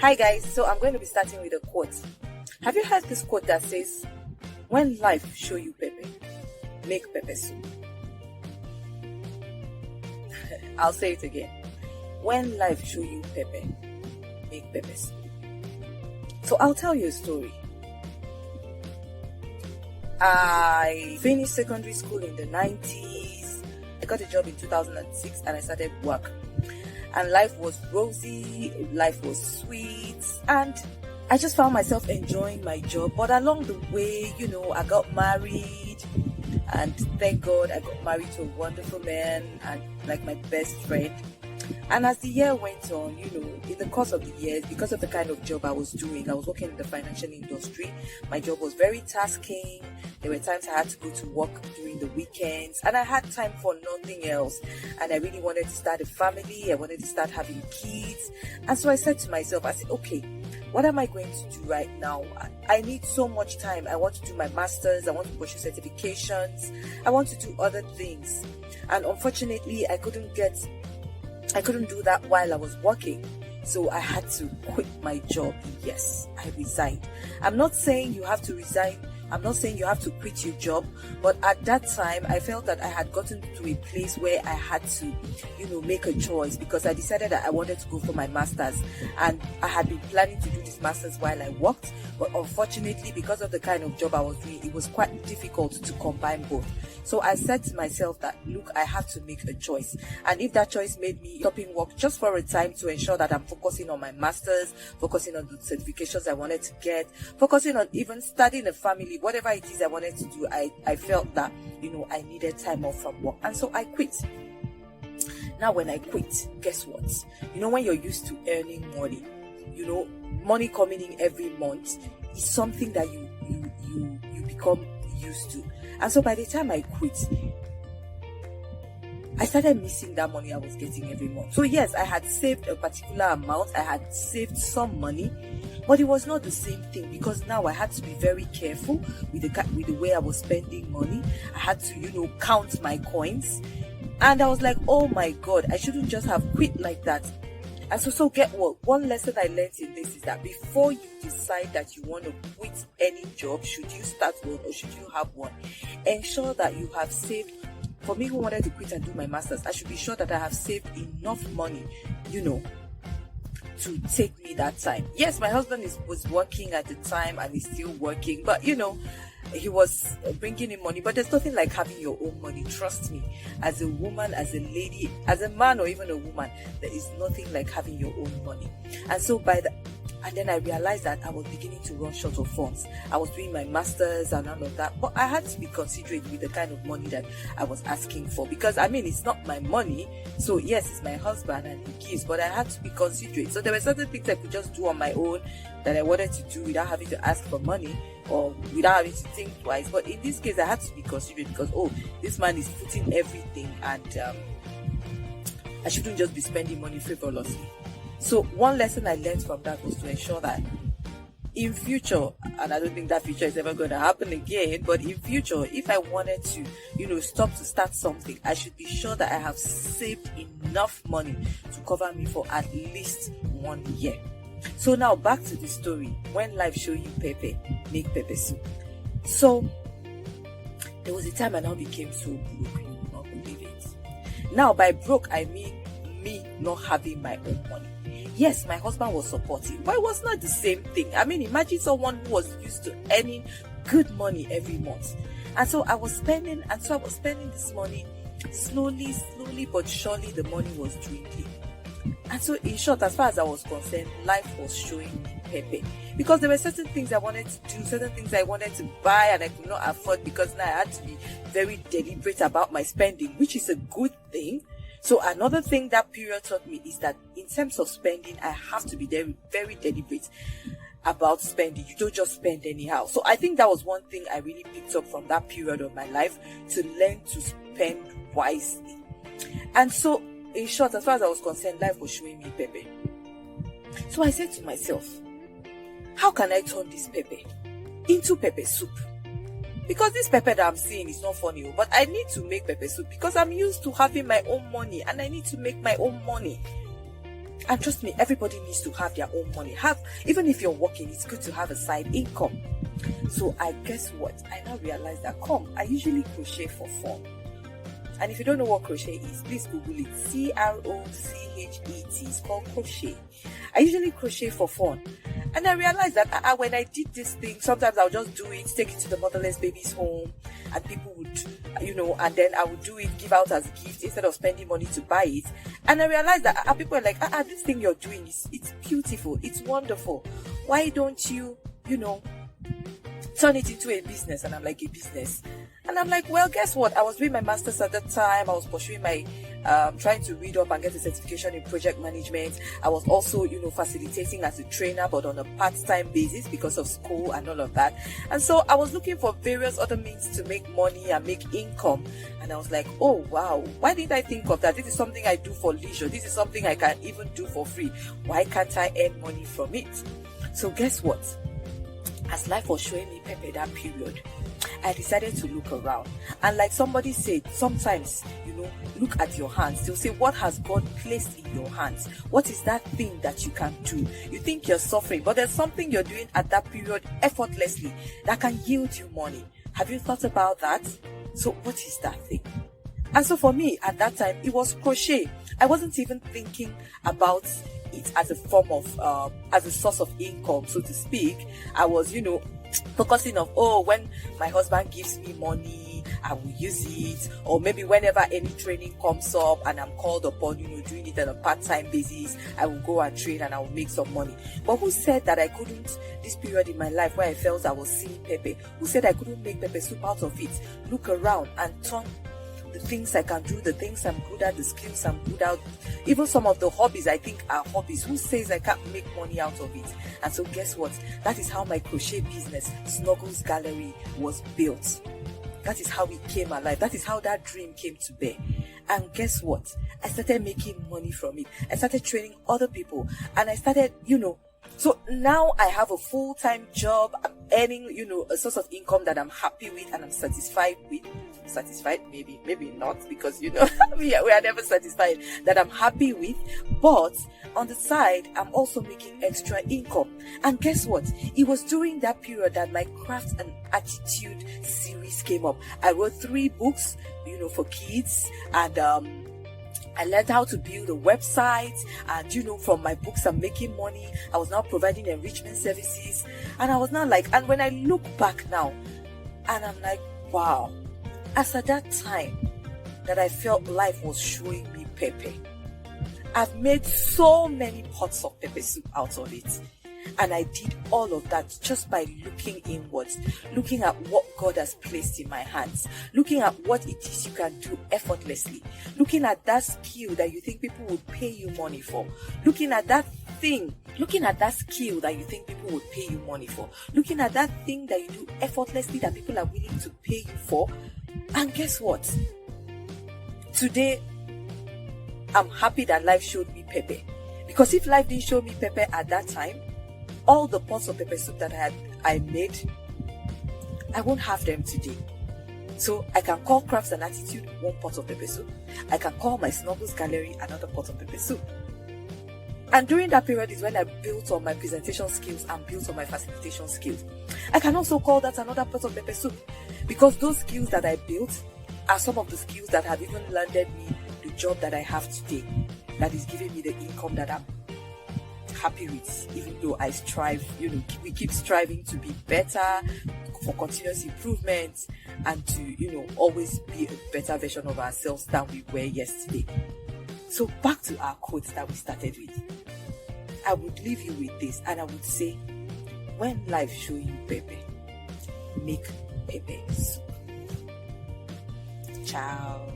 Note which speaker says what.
Speaker 1: Hi guys, so I'm going to be starting with a quote. Have you heard this quote that says, when life show you pepper, make pepper soup? I'll say it again. When life show you pepper, make pepper soup. So I'll tell you a story. I finished secondary school in the 90s. I got a job in 2006 and I started work. And life was rosy, life was sweet, and I just found myself enjoying my job. But along the way, I got married, and thank God I got married to a wonderful man and like my best friend. And as the year went on, in the course of the years, because of the kind of job I was doing, I was working in the financial industry. My job was very tasking. There were times I had to go to work during the weekends, and I had time for nothing else. And I really wanted to start a family. I wanted to start having kids. And so I said to myself, okay, what am I going to do right now? I need so much time. I want to do my master's. I want to pursue certifications. I want to do other things. And unfortunately, I couldn't do that while I was working. So I had to quit my job. Yes, I resigned. I'm not saying you have to resign. I'm not saying you have to quit your job. But at that time, I felt that I had gotten to a place where I had to, make a choice, because I decided that I wanted to go for my master's. And I had been planning to do this master's while I worked. But unfortunately, because of the kind of job I was doing, it was quite difficult to combine both. So I said to myself that, look, I have to make a choice. And if that choice made me stopping work just for a time to ensure that I'm focusing on my master's, focusing on the certifications I wanted to get, focusing on even starting a family, whatever it is I wanted to do, I felt that, I needed time off from work. And so I quit. Now, when I quit, guess what? When you're used to earning money, money coming in every month is something that you become used to. And so by the time I quit, I started missing that money I was getting every month. So yes, I had saved a particular amount. I had saved some money, but it was not the same thing, because now I had to be very careful with the way I was spending money. I had to, count my coins. And I was like, oh my God, I shouldn't just have quit like that. And so get what? One lesson I learned in this is that before you decide that you want to quit any job, should you start one or should you have one, ensure that you have saved. For me, who wanted to quit and do my master's, I should be sure that I have saved enough money, to take me that time. Yes, my husband was working at the time and he's still working, but he was bringing in money. But there's nothing like having your own money. Trust me, as a woman, as a lady, as a man, or even a woman, there is nothing like having your own money. And so and then I realized that I was beginning to run short of funds. I was doing my master's and all of that, but I had to be considerate with the kind of money that I was asking for, because it's not my money. So yes, it's my husband and he gives, but I had to be considerate. So there were certain things I could just do on my own that I wanted to do without having to ask for money or without having to think twice. But in this case, I had to be considerate, because this man is putting everything, and I shouldn't just be spending money frivolously. So one lesson I learned from that was to ensure that in future, and I don't think that future is ever going to happen again, but in future, if I wanted to, start something, I should be sure that I have saved enough money to cover me for at least 1 year. So now back to the story. When life show you pepper, make pepper soup. So there was a time I now became so broke, you will not believe it. Now by broke, I mean me not having my own money. Yes, my husband was supportive, but it was not the same thing. Imagine someone who was used to earning good money every month. And so I was spending this money slowly, but surely the money was dwindling. And so in short, as far as I was concerned, life was showing me pepper. Because there were certain things I wanted to do, certain things I wanted to buy, and I could not afford, because now I had to be very deliberate about my spending, which is a good thing. So another thing that period taught me is that in terms of spending, I have to be very, very deliberate about spending. You don't just spend anyhow. So I think that was one thing I really picked up from that period of my life, to learn to spend wisely. And so in short, as far as I was concerned, life was showing me pepper. So I said to myself, how can I turn this pepper into pepper soup? Because this pepper that I'm seeing is not funny, but I need to make pepper soup because I'm used to having my own money and I need to make my own money. And trust me, everybody needs to have their own money. Even if you're working, it's good to have a side income. So I guess what? I now realize that I usually crochet for fun. And if you don't know what crochet is, please Google it. CROCHET. It's called crochet. I usually crochet for fun. And I realized that when I did this thing, sometimes I'll just do it, take it to the motherless baby's home, and people would, and then I would do it, give out as a gift instead of spending money to buy it. And I realized that people are like, this thing you're doing, it's beautiful, it's wonderful. Why don't you, turn it into a business? And I'm like, a business? And I'm like, well, guess what? I was doing my master's at that time. I was pursuing my, trying to read up and get a certification in project management. I was also, facilitating as a trainer, but on a part-time basis because of school and all of that. And so I was looking for various other means to make money and make income. And I was like, oh, wow, why didn't I think of that? This is something I do for leisure. This is something I can even do for free. Why can't I earn money from it? So guess what? As life was showing me pepper that period, I decided to look around. And like somebody said, sometimes, look at your hands. They'll say, what has God placed in your hands? What is that thing that you can do? You think you're suffering, but there's something you're doing at that period effortlessly that can yield you money. Have you thought about that? So what is that thing? And so for me, at that time, it was crochet. I wasn't even thinking about it as a form of, as a source of income, so to speak. I was, focusing on, when my husband gives me money, I will use it. Or maybe whenever any training comes up and I'm called upon, doing it on a part-time basis, I will go and train and I will make some money. But who said that I couldn't, this period in my life where I felt I was seeing pepper, who said I couldn't make pepper soup out of it? Look around and turn the things I can do, the things I'm good at, the skills I'm good at, even some of the hobbies I think are hobbies. Who says I can't make money out of it? And so guess what? That is how my crochet business, Snuggles Gallery, was built. That is how it came alive. That is how that dream came to bear. And guess what? I started making money from it. I started training other people, and I started, so now I have a full-time job. I'm earning, a source of income that I'm happy with and I'm satisfied with. Satisfied, maybe not, because we are never satisfied, that I'm happy with. But on the side, I'm also making extra income. And guess what? It was during that period that my craft and attitude series came up. I wrote 3 books, for kids, and I learned how to build a website, and from my books I'm making money. I was now providing enrichment services, and I was now like, and when I look back now, and I'm like, wow, as at that time that I felt life was showing me pepper, I've made so many pots of pepper soup out of it. And I did all of that just by looking inwards, looking at what God has placed in my hands, looking at what it is you can do effortlessly, looking at that skill that you think people would pay you money for, looking at that skill that you think people would pay you money for, looking at that thing that you do effortlessly that people are willing to pay you for. And guess what? Today, I'm happy that life showed me pepper. Because if life didn't show me pepper at that time, all the pots of pepper soup that I made, I won't have them today. So I can call Crafts and Attitude 1 pot of pepper soup. I can call my Snuggles Gallery another pot of pepper soup. And during that period is when I built on my presentation skills and built on my facilitation skills. I can also call that another pot of pepper soup, because those skills that I built are some of the skills that have even landed me the job that I have today, that is giving me the income that I'm happy with, even though I strive, we keep striving to be better, for continuous improvement, and to, always be a better version of ourselves than we were yesterday. So back to our quote that we started with. I would leave you with this, and I would say, when life show you pepper, make pepper soup. Ciao.